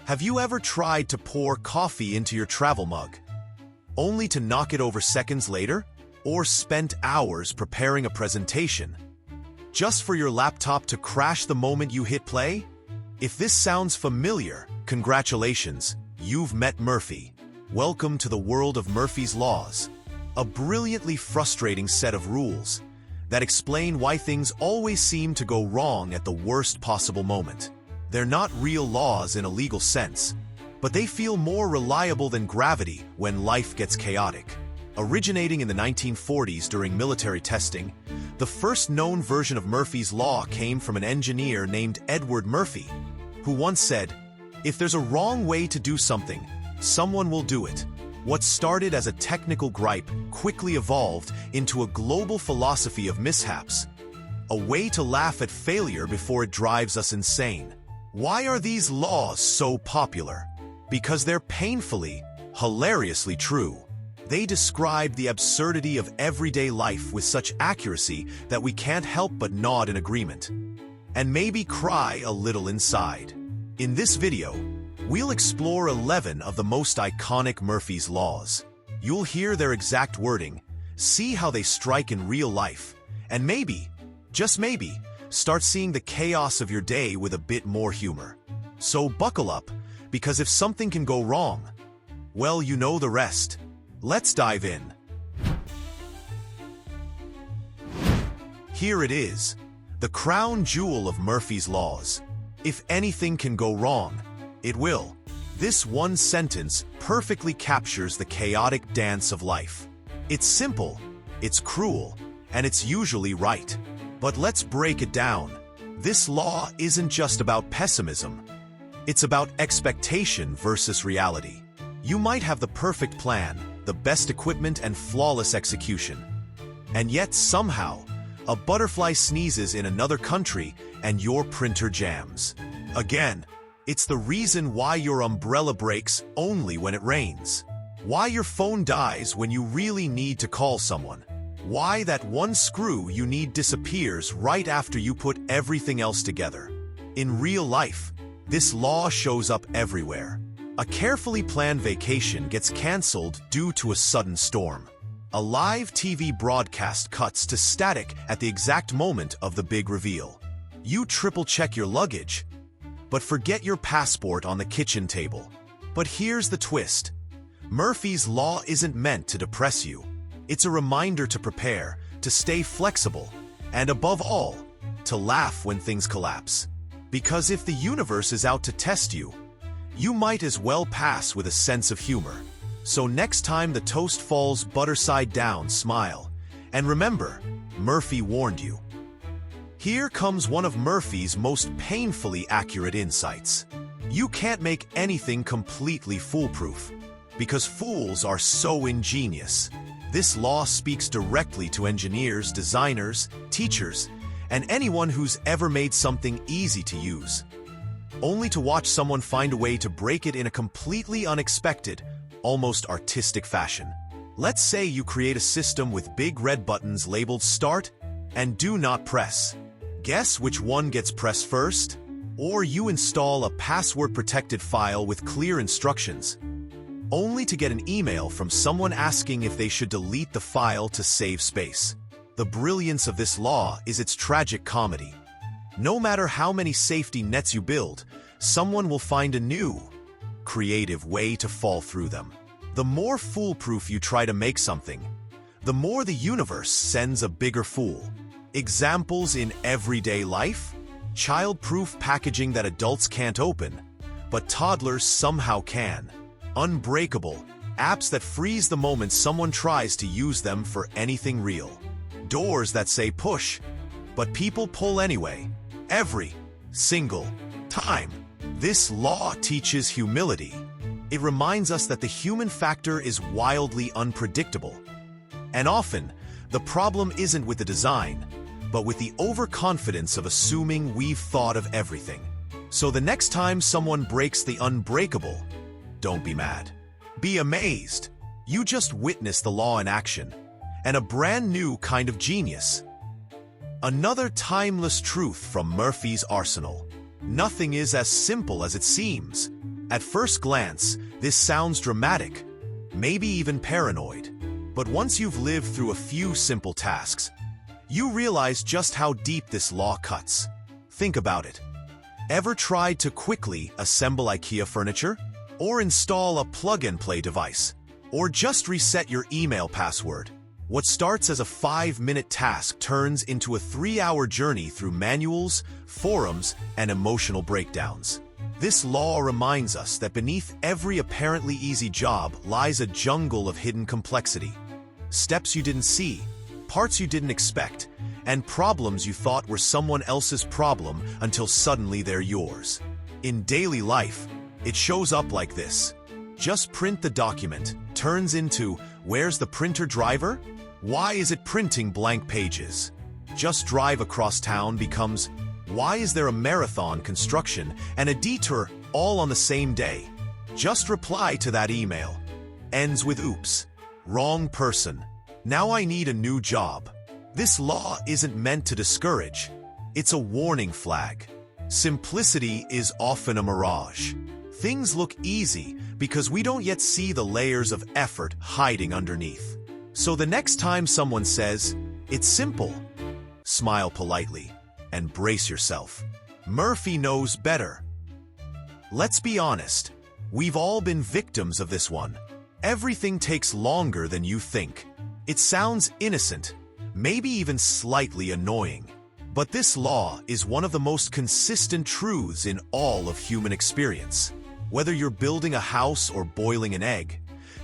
Have you ever tried to pour coffee into your travel mug, only to knock it over seconds later? Or spent hours preparing a presentation, just for your laptop to crash the moment you hit play? If this sounds familiar, congratulations, you've met Murphy. Welcome to the world of Murphy's Laws, a brilliantly frustrating set of rules that explain why things always seem to go wrong at the worst possible moment. They're not real laws in a legal sense, but they feel more reliable than gravity when life gets chaotic. Originating in the 1940s during military testing, the first known version of Murphy's Law came from an engineer named Edward Murphy, who once said, "If there's a wrong way to do something, someone will do it." What started as a technical gripe quickly evolved into a global philosophy of mishaps, a way to laugh at failure before it drives us insane. Why are these laws so popular? Because they're painfully, hilariously true. They describe the absurdity of everyday life with such accuracy that we can't help but nod in agreement, and maybe cry a little inside. In this video, we'll explore 11 of the most iconic Murphy's Laws. You'll hear their exact wording, see how they strike in real life, and maybe, just maybe, start seeing the chaos of your day with a bit more humor. So buckle up, because if something can go wrong, well, you know the rest. Let's dive in. Here it is, the crown jewel of Murphy's Laws. If anything can go wrong, it will. This one sentence perfectly captures the chaotic dance of life. It's simple, it's cruel, and it's usually right. But let's break it down. This law isn't just about pessimism. It's about expectation versus reality. You might have the perfect plan, the best equipment and flawless execution. And yet somehow, a butterfly sneezes in another country and your printer jams. Again, it's the reason why your umbrella breaks only when it rains. Why your phone dies when you really need to call someone. Why that one screw you need disappears right after you put everything else together. In real life, this law shows up everywhere. A carefully planned vacation gets canceled due to a sudden storm. A live TV broadcast cuts to static at the exact moment of the big reveal. You triple-check your luggage, but forget your passport on the kitchen table. But here's the twist. Murphy's Law isn't meant to depress you. It's a reminder to prepare, to stay flexible, and above all, to laugh when things collapse. Because if the universe is out to test you, you might as well pass with a sense of humor. So next time the toast falls butter side down, smile. And remember, Murphy warned you. Here comes one of Murphy's most painfully accurate insights. You can't make anything completely foolproof, because fools are so ingenious. This law speaks directly to engineers, designers, teachers, and anyone who's ever made something easy to use, only to watch someone find a way to break it in a completely unexpected, almost artistic fashion. Let's say you create a system with big red buttons labeled Start and Do Not Press. Guess which one gets pressed first? Or you install a password-protected file with clear instructions, only to get an email from someone asking if they should delete the file to save space. The brilliance of this law is its tragic comedy. No matter how many safety nets you build, someone will find a new, creative way to fall through them. The more foolproof you try to make something, the more the universe sends a bigger fool. Examples in everyday life? Child-proof packaging that adults can't open, but toddlers somehow can. Unbreakable, apps that freeze the moment someone tries to use them for anything real. Doors that say push, but people pull anyway. Every single time. This law teaches humility. It reminds us that the human factor is wildly unpredictable. And often, the problem isn't with the design, but with the overconfidence of assuming we've thought of everything. So the next time someone breaks the unbreakable, don't be mad. Be amazed. You just witnessed the law in action, and a brand new kind of genius. Another timeless truth from Murphy's arsenal. Nothing is as simple as it seems. At first glance, this sounds dramatic, maybe even paranoid. But once you've lived through a few simple tasks, you realize just how deep this law cuts. Think about it. Ever tried to quickly assemble IKEA furniture? Or install a plug-and-play device? Or just reset your email password? What starts as a 5-minute task turns into a 3-hour journey through manuals, forums, and emotional breakdowns. This law reminds us that beneath every apparently easy job lies a jungle of hidden complexity. Steps you didn't see, parts you didn't expect, and problems you thought were someone else's problem until suddenly they're yours. In daily life, it shows up like this. Just print the document turns into, where's the printer driver? Why is it printing blank pages? Just drive across town becomes, why is there a marathon construction and a detour all on the same day? Just reply to that email. Ends with oops. Wrong person. Now I need a new job. This law isn't meant to discourage. It's a warning flag. Simplicity is often a mirage. Things look easy because we don't yet see the layers of effort hiding underneath. So the next time someone says, "It's simple," smile politely and brace yourself. Murphy knows better. Let's be honest. We've all been victims of this one. Everything takes longer than you think. It sounds innocent, maybe even slightly annoying. But this law is one of the most consistent truths in all of human experience. Whether you're building a house or boiling an egg,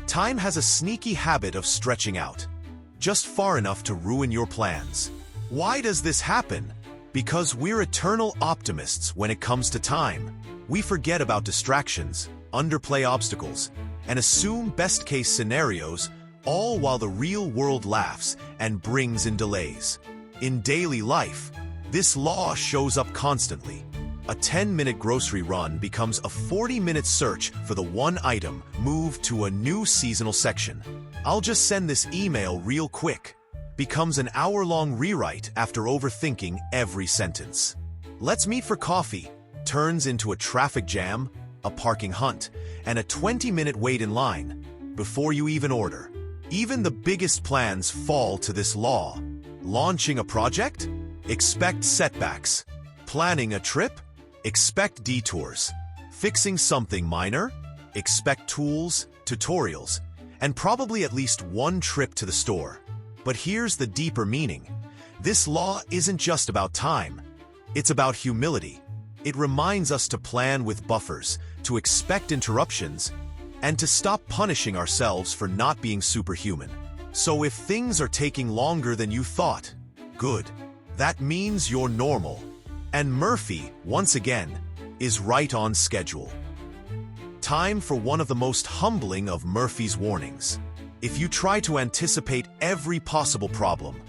time has a sneaky habit of stretching out, just far enough to ruin your plans. Why does this happen? Because we're eternal optimists when it comes to time. We forget about distractions, underplay obstacles, and assume best-case scenarios, all while the real world laughs and brings in delays. In daily life, this law shows up constantly. A 10-minute grocery run becomes a 40-minute search for the one item moved to a new seasonal section. I'll just send this email real quick. Becomes an hour-long rewrite after overthinking every sentence. Let's meet for coffee turns into a traffic jam, a parking hunt, and a 20-minute wait in line before you even order. Even the biggest plans fall to this law. Launching a project? Expect setbacks. Planning a trip? Expect detours. Fixing something minor? Expect tools, tutorials, and probably at least one trip to the store. But here's the deeper meaning. This law isn't just about time. It's about humility. It reminds us to plan with buffers, to expect interruptions, and to stop punishing ourselves for not being superhuman. So if things are taking longer than you thought, good. That means you're normal. And Murphy, once again, is right on schedule. Time for one of the most humbling of Murphy's warnings. If you try to anticipate every possible problem,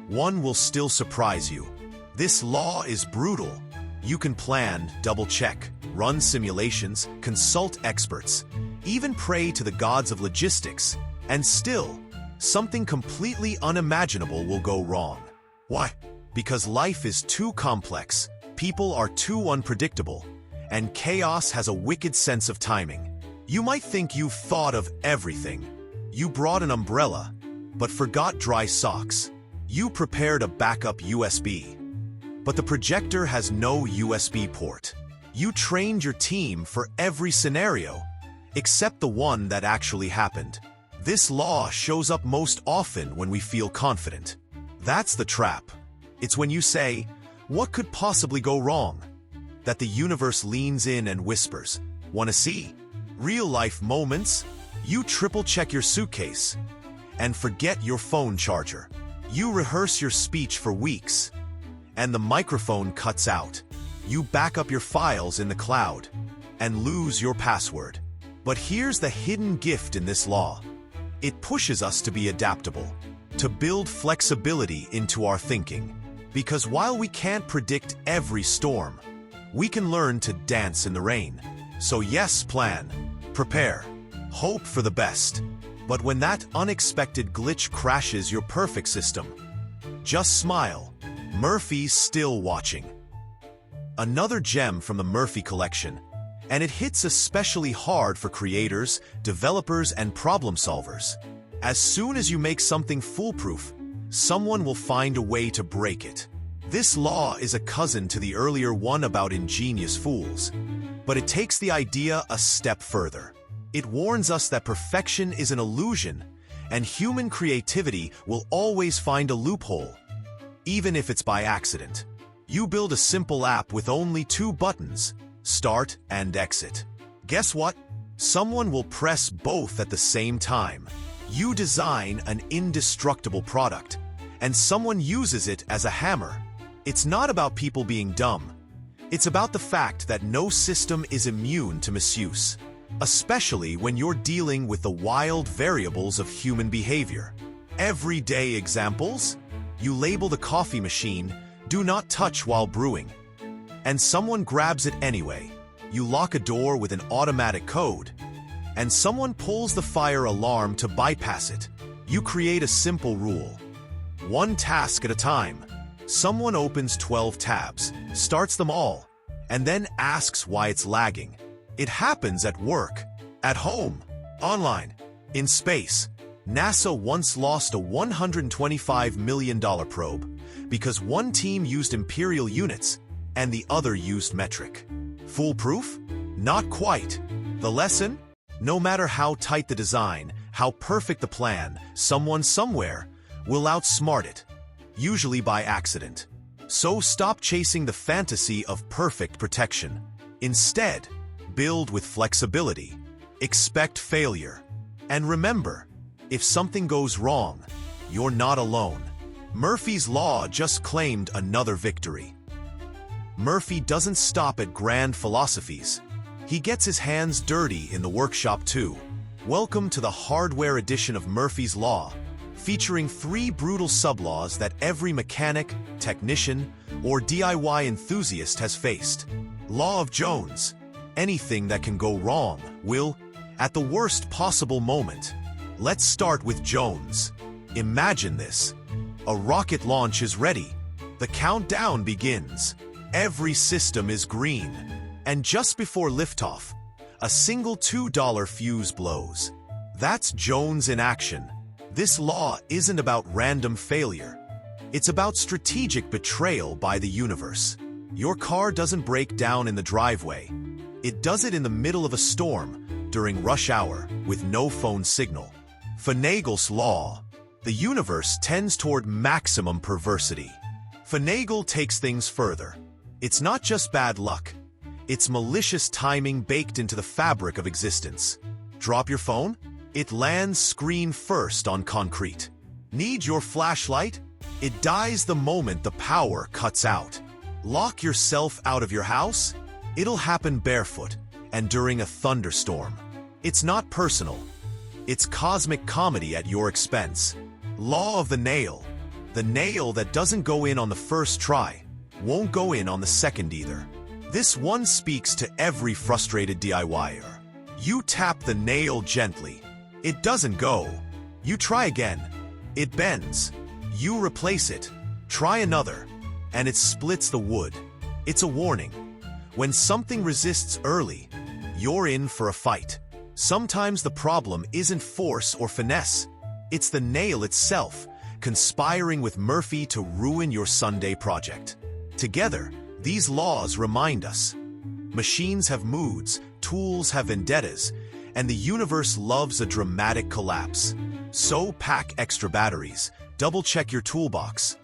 one will still surprise you. This law is brutal. You can plan, double-check, run simulations, consult experts, even pray to the gods of logistics, and still, something completely unimaginable will go wrong. Why? Because life is too complex, people are too unpredictable, and chaos has a wicked sense of timing. You might think you've thought of everything. You brought an umbrella, but forgot dry socks. You prepared a backup USB, but the projector has no USB port. You trained your team for every scenario, except the one that actually happened. This law shows up most often when we feel confident. That's the trap. It's when you say, "What could possibly go wrong?" that the universe leans in and whispers, "Wanna see?" Real-life moments, you triple-check your suitcase and forget your phone charger. You rehearse your speech for weeks, and the microphone cuts out. You back up your files in the cloud and lose your password. But here's the hidden gift in this law. It pushes us to be adaptable, to build flexibility into our thinking. Because while we can't predict every storm, we can learn to dance in the rain. So yes, plan, prepare, hope for the best. But when that unexpected glitch crashes your perfect system, just smile. Murphy's still watching. Another gem from the Murphy collection And it hits especially hard for creators, developers, and problem solvers. As soon as you make something foolproof, someone will find a way to break it. This law is a cousin to the earlier one about ingenious fools, but it takes the idea a step further. It warns us that perfection is an illusion, and human creativity will always find a loophole, even if it's by accident. You build a simple app with only 2 buttons, start and exit. Guess what? Someone will press both at the same time. You design an indestructible product, and someone uses it as a hammer. It's not about people being dumb. It's about the fact that no system is immune to misuse, especially when you're dealing with the wild variables of human behavior. Everyday examples: you label the coffee machine, "Do not touch while brewing," and someone grabs it anyway. You lock a door with an automatic code, and someone pulls the fire alarm to bypass it. You create a simple rule: 1 task at a time. Someone opens 12 tabs, starts them all, and then asks why it's lagging. It happens at work, at home, online, in space. NASA once lost a $125 million probe because one team used imperial units and the other used metric. Foolproof? Not quite. The lesson? No matter how tight the design, how perfect the plan, someone somewhere will outsmart it, usually by accident. So stop chasing the fantasy of perfect protection. Instead, build with flexibility, expect failure, and remember, if something goes wrong, you're not alone. Murphy's Law just claimed another victory. Murphy doesn't stop at grand philosophies. He gets his hands dirty in the workshop too. Welcome to the hardware edition of Murphy's Law, featuring 3 brutal sublaws that every mechanic, technician, or DIY enthusiast has faced. Law of Jones: anything that can go wrong will, at the worst possible moment. Let's start with Jones. Imagine this. A rocket launch is ready. The countdown begins. Every system is green. And just before liftoff, a single $2 fuse blows. That's Jones in action. This law isn't about random failure. It's about strategic betrayal by the universe. Your car doesn't break down in the driveway. It does it in the middle of a storm, during rush hour, with no phone signal. Finagle's law: the universe tends toward maximum perversity. Finagle takes things further. It's not just bad luck. It's malicious timing baked into the fabric of existence. Drop your phone? It lands screen first on concrete. Need your flashlight? It dies the moment the power cuts out. Lock yourself out of your house? It'll happen barefoot and during a thunderstorm. It's not personal. It's cosmic comedy at your expense. Law of the nail: the nail that doesn't go in on the first try won't go in on the second either. This one speaks to every frustrated DIYer. You tap the nail gently. It doesn't go. You try again. It bends. You replace it. Try another. And it splits the wood. It's a warning. When something resists early, you're in for a fight. Sometimes the problem isn't force or finesse. It's the nail itself, conspiring with Murphy to ruin your Sunday project. Together, these laws remind us: machines have moods, tools have vendettas, and the universe loves a dramatic collapse. So pack extra batteries, double-check your toolbox,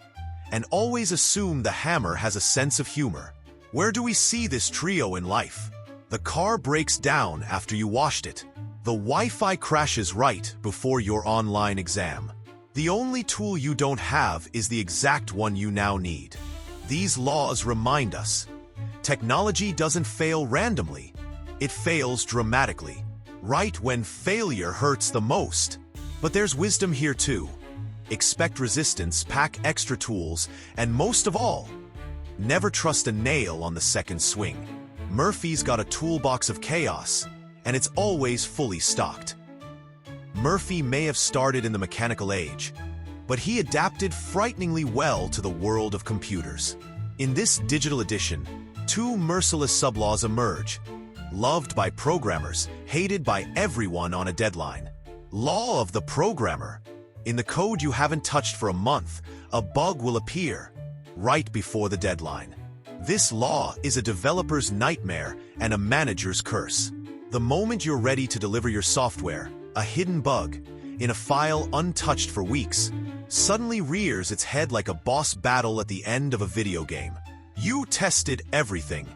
and always assume the hammer has a sense of humor. Where do we see this trio in life? The car breaks down after you washed it. The Wi-Fi crashes right before your online exam. The only tool you don't have is the exact one you now need. These laws remind us: technology doesn't fail randomly. It fails dramatically, right when failure hurts the most. But there's wisdom here too. Expect resistance, pack extra tools, and most of all, never trust a nail on the second swing. Murphy's got a toolbox of chaos, and it's always fully stocked. Murphy may have started in the mechanical age, but he adapted frighteningly well to the world of computers. In this digital edition, 2 merciless sublaws emerge: Loved by programmers, hated by everyone on a deadline. Law of the programmer. In the code you haven't touched for a month, a bug will appear right before the deadline. This law is a developer's nightmare and a manager's curse. The moment you're ready to deliver your software, a hidden bug, in a file untouched for weeks, suddenly rears its head like a boss battle at the end of a video game. You tested everything.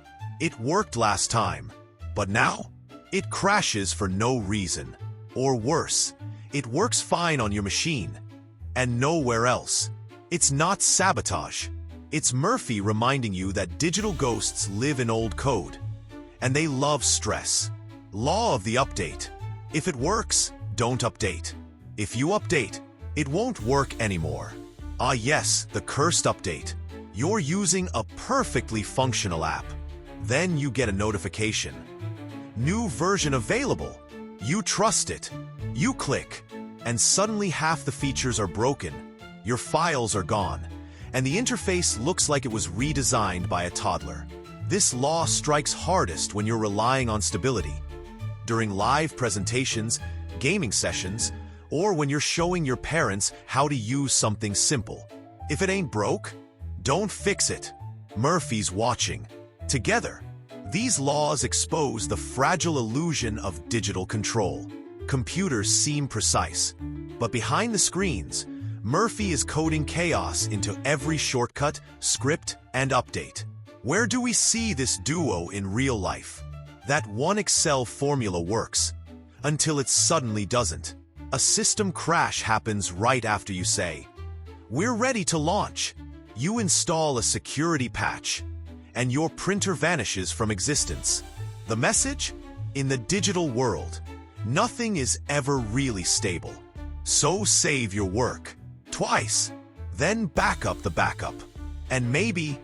It worked last time. But now, it crashes for no reason. Or worse, it works fine on your machine, and nowhere else. It's not sabotage. It's Murphy reminding you that digital ghosts live in old code, and they love stress. Law of the update. If it works, don't update. If you update, it won't work anymore. Ah yes, the cursed update. You're using a perfectly functional app. Then you get a notification. New version available. You trust it. You click, and suddenly half the features are broken. Your files are gone, and the interface looks like it was redesigned by a toddler. This law strikes hardest when you're relying on stability. During live presentations, gaming sessions, or when you're showing your parents how to use something simple. If it ain't broke, don't fix it. Murphy's watching. Together, these laws expose the fragile illusion of digital control. Computers seem precise, but behind the screens, Murphy is coding chaos into every shortcut, script, and update. Where do we see this duo in real life? That one Excel formula works, until it suddenly doesn't. A system crash happens right after you say, "We're ready to launch." You install a security patch, and your printer vanishes from existence. The message? In the digital world, nothing is ever really stable. So save your work twice, then back up the backup. And maybe,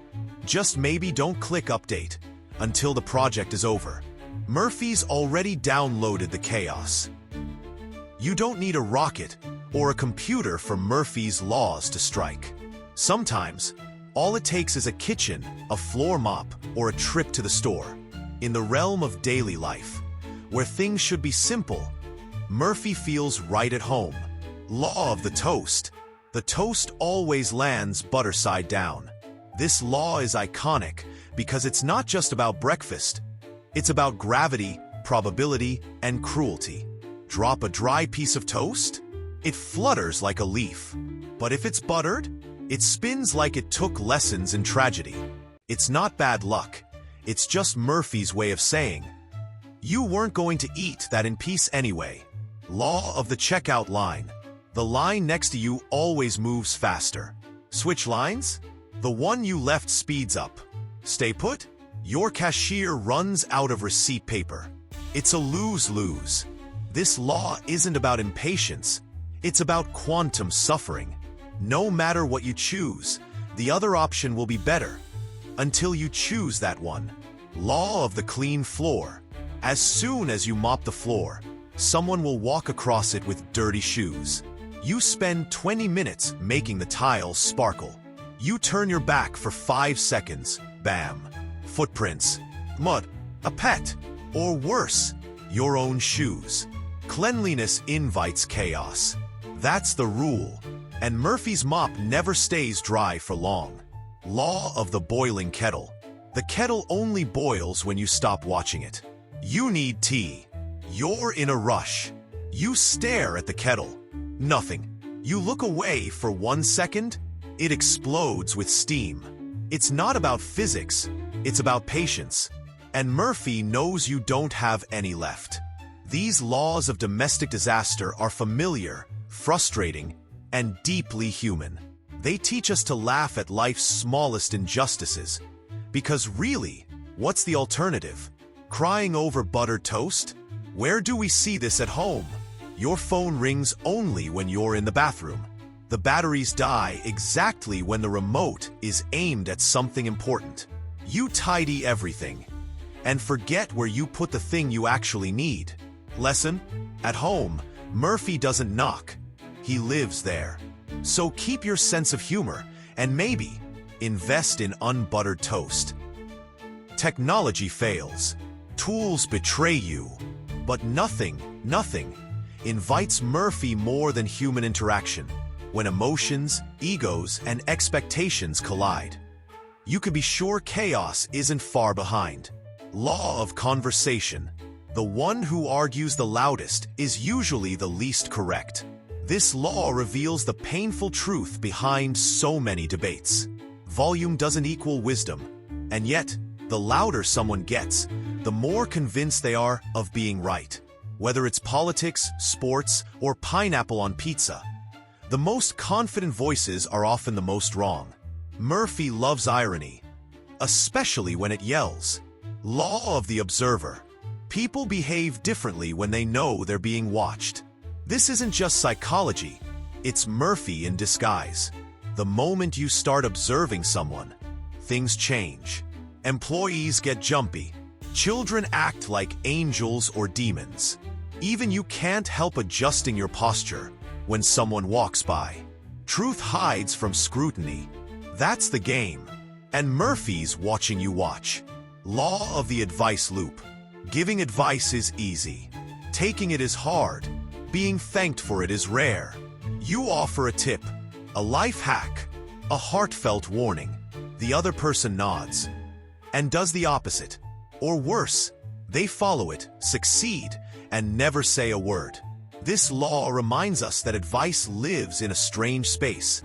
just maybe, don't click update until the project is over. Murphy's already downloaded the chaos. You don't need a rocket or a computer for Murphy's laws to strike. Sometimes, all it takes is a kitchen, a floor mop, or a trip to the store. In the realm of daily life, where things should be simple, Murphy feels right at home. Law of the toast. The toast always lands butter side down. This law is iconic because it's not just about breakfast. It's about gravity, probability, and cruelty. Drop a dry piece of toast? It flutters like a leaf. But if it's buttered, it spins like it took lessons in tragedy. It's not bad luck. It's just Murphy's way of saying, you weren't going to eat that in peace anyway. Law of the checkout line. The line next to you always moves faster. Switch lines? The one you left speeds up. Stay put? Your cashier runs out of receipt paper. It's a lose-lose. This law isn't about impatience. It's about quantum suffering. No matter what you choose, the other option will be better. Until you choose that one. Law of the clean floor. As soon as you mop the floor, someone will walk across it with dirty shoes. You spend 20 minutes making the tiles sparkle. You turn your back for 5 seconds. Bam. Footprints, mud, a pet, or worse, your own shoes. Cleanliness invites chaos. That's the rule, and Murphy's mop never stays dry for long. Law of the boiling kettle. The kettle only boils when you stop watching it. You need tea. You're in a rush. You stare at the kettle. Nothing. You look away for 1 second. It explodes with steam. It's not about physics. It's about patience. And Murphy knows you don't have any left. These laws of domestic disaster are familiar, frustrating, and deeply human. They teach us to laugh at life's smallest injustices. Because really, what's the alternative? Crying over buttered toast? Where do we see this at home? Your phone rings only when you're in the bathroom. The batteries die exactly when the remote is aimed at something important. You tidy everything and forget where you put the thing you actually need. Lesson? At home, Murphy doesn't knock. He lives there. So keep your sense of humor and maybe invest in unbuttered toast. Technology fails. Tools betray you. But nothing invites Murphy more than human interaction, when emotions, egos, and expectations collide. You can be sure chaos isn't far behind. Law of conversation. The one who argues the loudest is usually the least correct. This law reveals the painful truth behind so many debates. Volume doesn't equal wisdom, and yet, the louder someone gets, the more convinced they are of being right. Whether it's politics, sports, or pineapple on pizza, the most confident voices are often the most wrong. Murphy loves irony, especially when it yells. Law of the observer. People behave differently when they know they're being watched. This isn't just psychology, it's Murphy in disguise. The moment you start observing someone, things change. Employees get jumpy. Children act like angels or demons. Even you can't help adjusting your posture when someone walks by. Truth hides from scrutiny. That's the game. And Murphy's watching you watch. Law of the advice loop. Giving advice is easy. Taking it is hard. Being thanked for it is rare. You offer a tip, a life hack, a heartfelt warning. The other person nods and does the opposite. Or worse, they follow it, succeed, and never say a word. This law reminds us that advice lives in a strange space.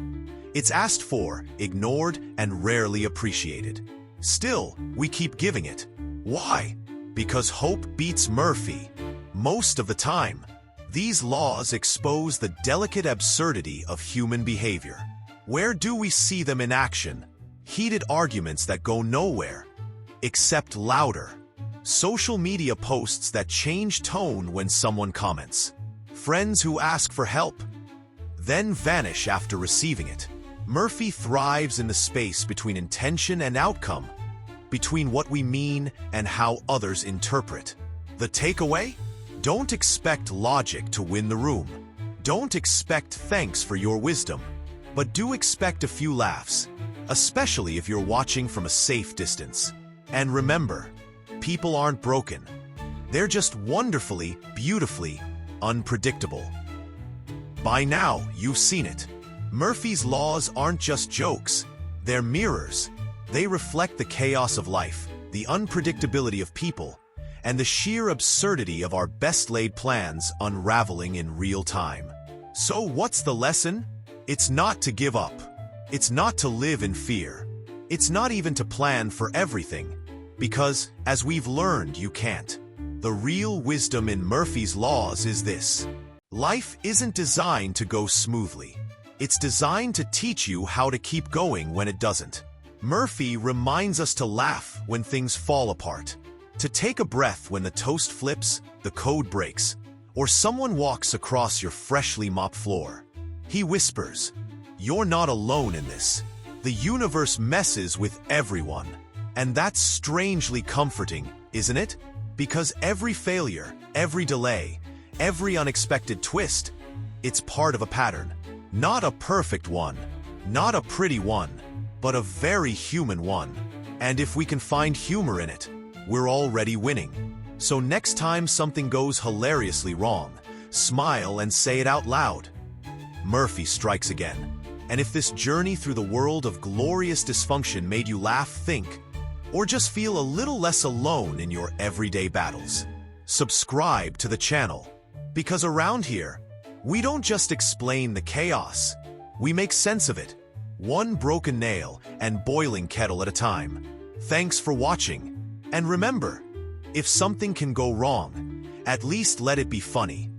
It's asked for, ignored, and rarely appreciated. Still, we keep giving it. Why? Because hope beats Murphy. Most of the time, these laws expose the delicate absurdity of human behavior. Where do we see them in action? Heated arguments that go nowhere, except louder. Social media posts that change tone when someone comments. Friends who ask for help, then vanish after receiving it. Murphy thrives in the space between intention and outcome, between what we mean and how others interpret. The takeaway? Don't expect logic to win the room. Don't expect thanks for your wisdom, but do expect a few laughs, especially if you're watching from a safe distance. And remember, people aren't broken. They're just wonderfully, beautifully unpredictable. By now, you've seen it. Murphy's laws aren't just jokes. They're mirrors. They reflect the chaos of life, the unpredictability of people, and the sheer absurdity of our best-laid plans unraveling in real time. So what's the lesson? It's not to give up. It's not to live in fear. It's not even to plan for everything, because, as we've learned, you can't. The real wisdom in Murphy's laws is this: life isn't designed to go smoothly. It's designed to teach you how to keep going when it doesn't. Murphy reminds us to laugh when things fall apart, to take a breath when the toast flips, the code breaks, or someone walks across your freshly mopped floor. He whispers, "You're not alone in this. The universe messes with everyone." And that's strangely comforting, isn't it? Because every failure, every delay, every unexpected twist, it's part of a pattern. Not a perfect one, not a pretty one, but a very human one. And if we can find humor in it, we're already winning. So next time something goes hilariously wrong, smile and say it out loud. Murphy strikes again. And if this journey through the world of glorious dysfunction made you laugh, think, or just feel a little less alone in your everyday battles, subscribe to the channel. Because around here, we don't just explain the chaos, we make sense of it, one broken nail and boiling kettle at a time. Thanks for watching. And remember, if something can go wrong, at least let it be funny.